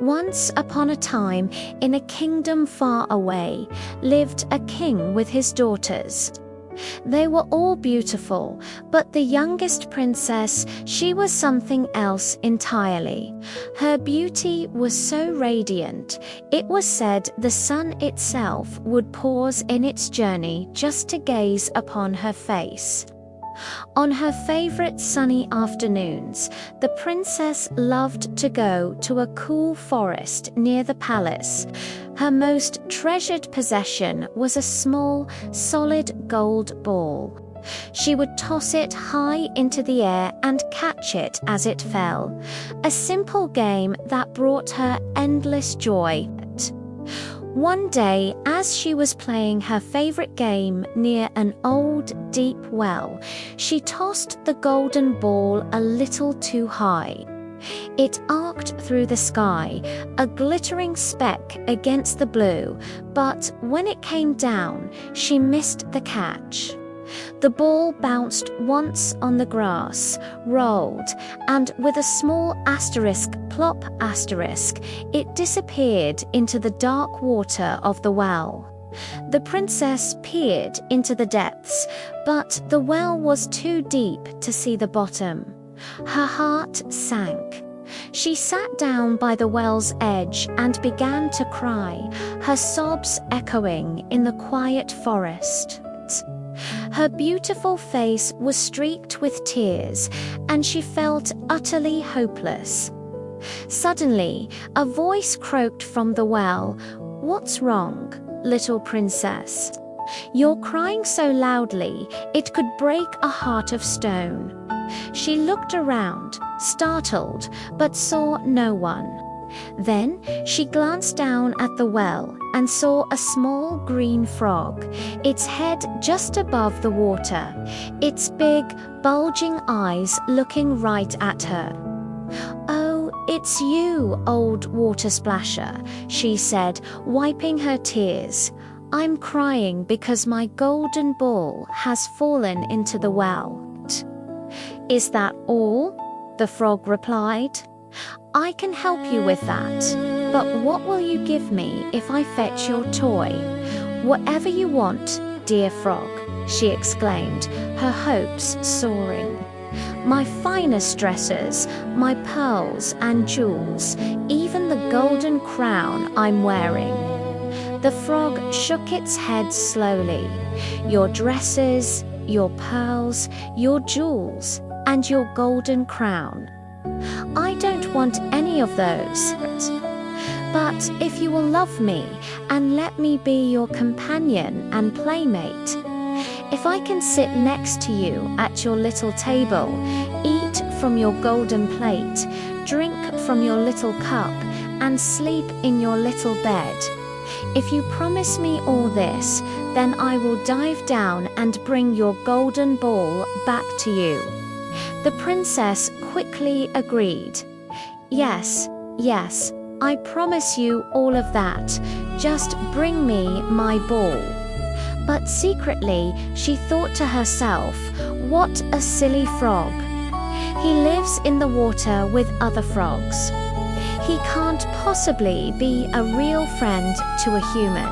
Once upon a time, in a kingdom far away, lived a king with his daughters. They were all beautiful, but the youngest princess, she was something else entirely. Her beauty was so radiant, it was said the sun itself would pause in its journey just to gaze upon her face. On her favorite sunny afternoons, the princess loved to go to a cool forest near the palace. Her most treasured possession was a small, solid gold ball. She would toss it high into the air and catch it as it fell, a simple game that brought her endless joy. One day, as she was playing her favorite game near an old, deep well, she tossed the golden ball a little too high. It arced through the sky, a glittering speck against the blue, but when it came down, she missed the catch. The ball bounced once on the grass, rolled, and with a small asterisk, plop asterisk, it disappeared into the dark water of the well. The princess peered into the depths, but the well was too deep to see the bottom. Her heart sank. She sat down by the well's edge and began to cry, her sobs echoing in the quiet forest. Her beautiful face was streaked with tears, and she felt utterly hopeless. Suddenly, a voice croaked from the well, "What's wrong, little princess? You're crying so loudly, it could break a heart of stone." She looked around, startled, but saw no one. Then she glanced down at the well and saw a small green frog, its head just above the water, its big, bulging eyes looking right at her. "Oh, it's you, old water splasher," she said, wiping her tears. "I'm crying because my golden ball has fallen into the well." "Is that all?" the frog replied. "I can help you with that, but what will you give me if I fetch your toy?" "Whatever you want, dear frog," she exclaimed, her hopes soaring. "My finest dresses, my pearls and jewels, even the golden crown I'm wearing." The frog shook its head slowly. "Your dresses, your pearls, your jewels, and your golden crown. I don't want any of those. But if you will love me and let me be your companion and playmate, if I can sit next to you at your little table, eat from your golden plate, drink from your little cup, and sleep in your little bed, if you promise me all this, then I will dive down and bring your golden ball back to you." The princess quickly agreed. Yes, I promise you all of that. Just bring me my ball." But secretly, she thought to herself, "What a silly frog. He lives in the water with other frogs. He can't possibly be a real friend to a human."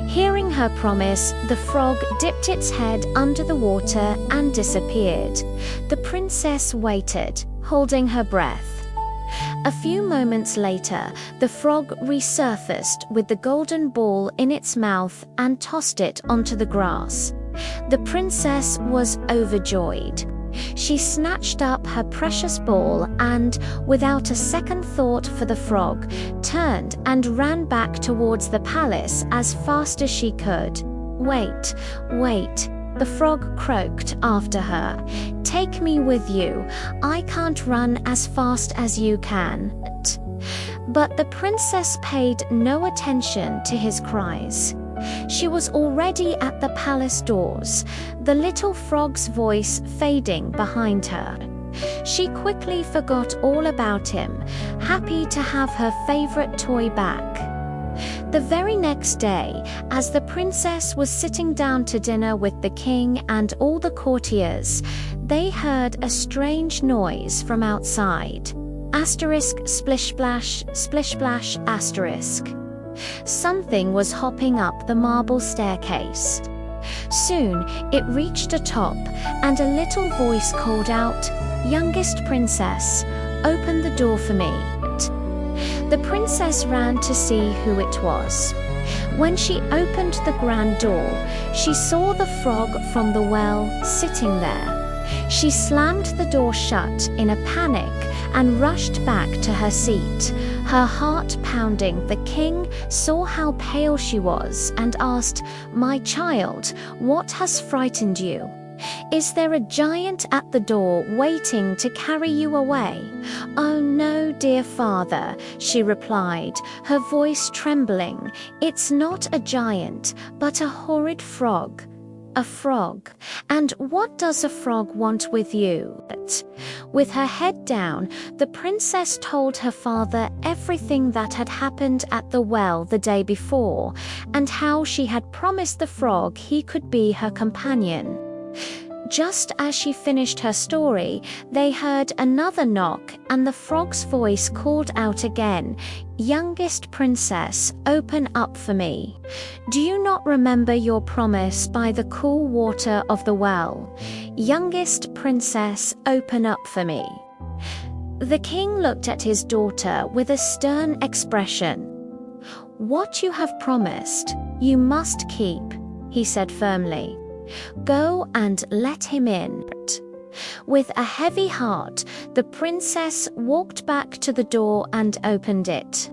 Hearing her promise, the frog dipped its head under the water and disappeared. The princess waited, holding her breath. A few moments later, the frog resurfaced with the golden ball in its mouth and tossed it onto the grass. The princess was overjoyed. She snatched up her precious ball and, without a second thought for the frog, turned and ran back towards the palace as fast as she could. Wait, the frog croaked after her. "Take me with you. I can't run as fast as you can." But the princess paid no attention to his cries. She was already at the palace doors, the little frog's voice fading behind her. She quickly forgot all about him, happy to have her favorite toy back. The very next day, as the princess was sitting down to dinner with the king and all the courtiers, they heard a strange noise from outside. Asterisk splish splash asterisk. Something was hopping up the marble staircase. Soon it reached a top, and a little voice called out, "Youngest princess, open the door for me." The princess ran to see who it was. When she opened the grand door, she saw the frog from the well sitting there. She slammed the door shut in a panic and rushed back to her seat, her heart pounding. The king saw how pale she was and asked, "My child, what has frightened you? Is there a giant at the door waiting to carry you away?" "Oh no, dear father," she replied, her voice trembling. "It's not a giant, but a horrid frog." "A frog? And what does a frog want with you?" With her head down, the princess told her father everything that had happened at the well the day before, and how she had promised the frog he could be her companion. Just as she finished her story, they heard another knock, and the frog's voice called out again, "Youngest princess, open up for me. Do you not remember your promise by the cool water of the well? Youngest princess, open up for me." The king looked at his daughter with a stern expression. "What you have promised, you must keep," he said firmly. "Go and let him in." With a heavy heart, the princess walked back to the door and opened it.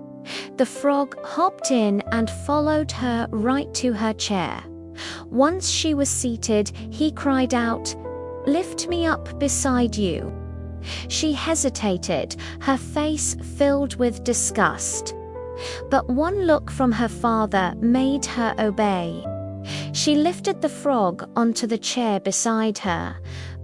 The frog hopped in and followed her right to her chair. Once she was seated, he cried out, "Lift me up beside you." She hesitated, her face filled with disgust. But one look from her father made her obey. She lifted the frog onto the chair beside her,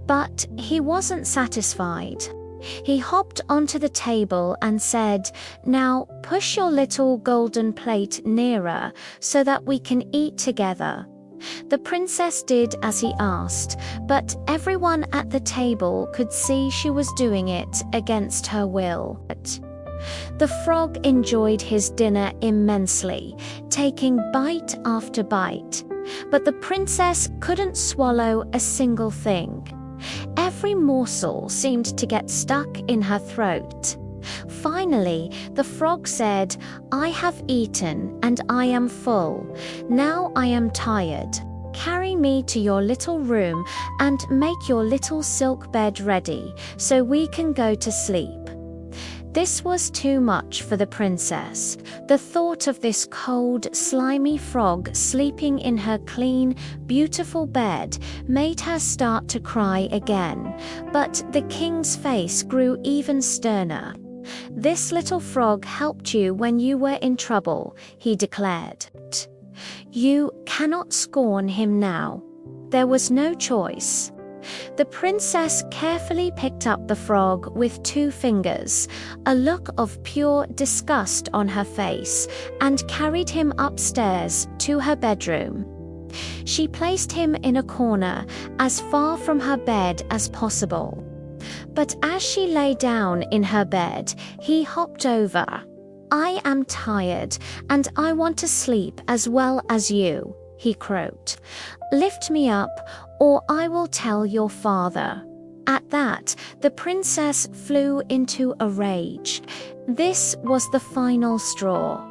but he wasn't satisfied. He hopped onto the table and said, "Now push your little golden plate nearer so that we can eat together." The princess did as he asked, but everyone at the table could see she was doing it against her will. The frog enjoyed his dinner immensely, taking bite after bite. But the princess couldn't swallow a single thing. Every morsel seemed to get stuck in her throat. Finally, the frog said, "I have eaten and I am full. Now I am tired. Carry me to your little room and make your little silk bed ready so we can go to sleep." This was too much for the princess. The thought of this cold, slimy frog sleeping in her clean, beautiful bed made her start to cry again. But the king's face grew even sterner. "This little frog helped you when you were in trouble," he declared. "You cannot scorn him now." There was no choice. The princess carefully picked up the frog with 2 fingers, a look of pure disgust on her face, and carried him upstairs to her bedroom. She placed him in a corner, as far from her bed as possible. But as she lay down in her bed, he hopped over. "I am tired, and I want to sleep as well as you," he croaked. "Lift me up, or I will tell your father." At that, the princess flew into a rage. This was the final straw.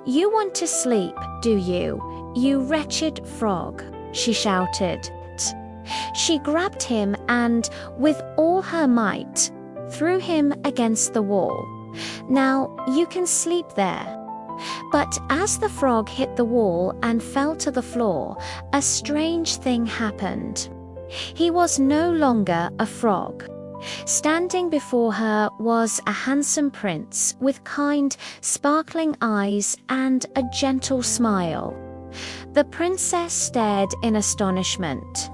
"You want to sleep, do you, you wretched frog?" she shouted. She grabbed him and, with all her might, threw him against the wall. "Now you can sleep there." But as the frog hit the wall and fell to the floor, a strange thing happened. He was no longer a frog. Standing before her was a handsome prince with kind, sparkling eyes and a gentle smile. The princess stared in astonishment.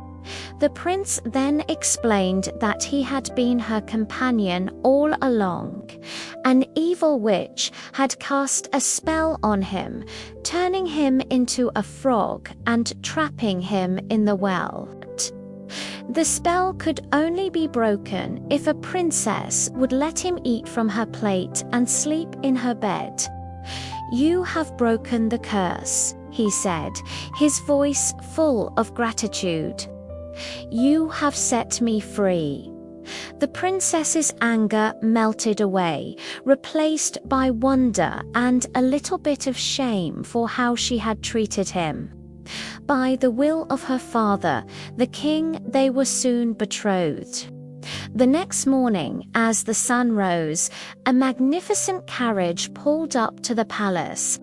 The prince then explained that he had been her companion all along. An evil witch had cast a spell on him, turning him into a frog and trapping him in the well. The spell could only be broken if a princess would let him eat from her plate and sleep in her bed. "You have broken the curse," he said, his voice full of gratitude. "You have set me free." The princess's anger melted away, replaced by wonder and a little bit of shame for how she had treated him. By the will of her father, the king, they were soon betrothed. The next morning, as the sun rose, a magnificent carriage pulled up to the palace.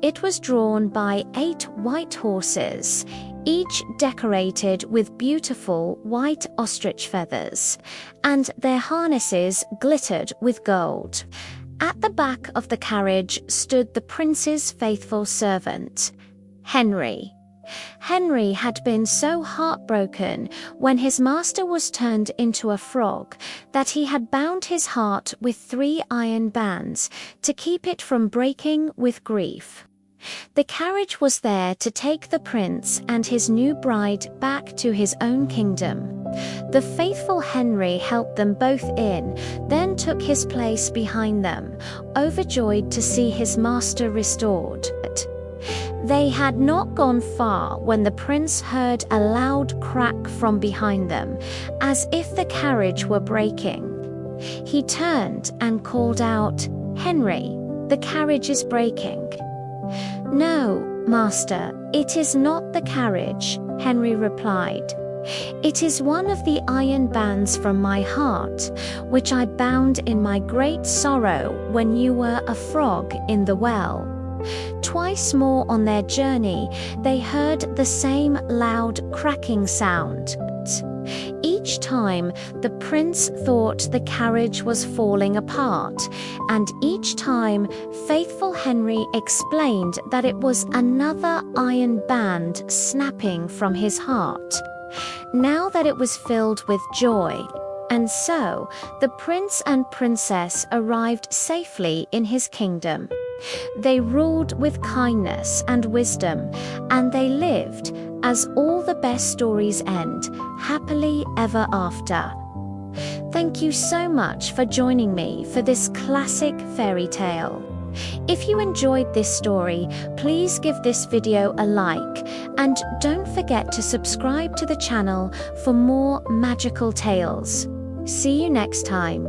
It was drawn by 8 white horses, each decorated with beautiful white ostrich feathers, and their harnesses glittered with gold. At the back of the carriage stood the prince's faithful servant, Henry. Henry had been so heartbroken when his master was turned into a frog that he had bound his heart with 3 iron bands to keep it from breaking with grief. The carriage was there to take the prince and his new bride back to his own kingdom. The faithful Henry helped them both in, then took his place behind them, overjoyed to see his master restored. They had not gone far when the prince heard a loud crack from behind them, as if the carriage were breaking. He turned and called out, "Henry, the carriage is breaking." "No, master, it is not the carriage," Henry replied. "It is one of the iron bands from my heart, which I bound in my great sorrow when you were a frog in the well." Twice more on their journey, they heard the same loud cracking sound. Each time, the prince thought the carriage was falling apart, and each time, faithful Henry explained that it was another iron band snapping from his heart. Now that it was filled with joy, and so the prince and princess arrived safely in his kingdom. They ruled with kindness and wisdom, and they lived, as all the best stories end, happily ever after. Thank you so much for joining me for this classic fairy tale. If you enjoyed this story, please give this video a like, and don't forget to subscribe to the channel for more magical tales. See you next time.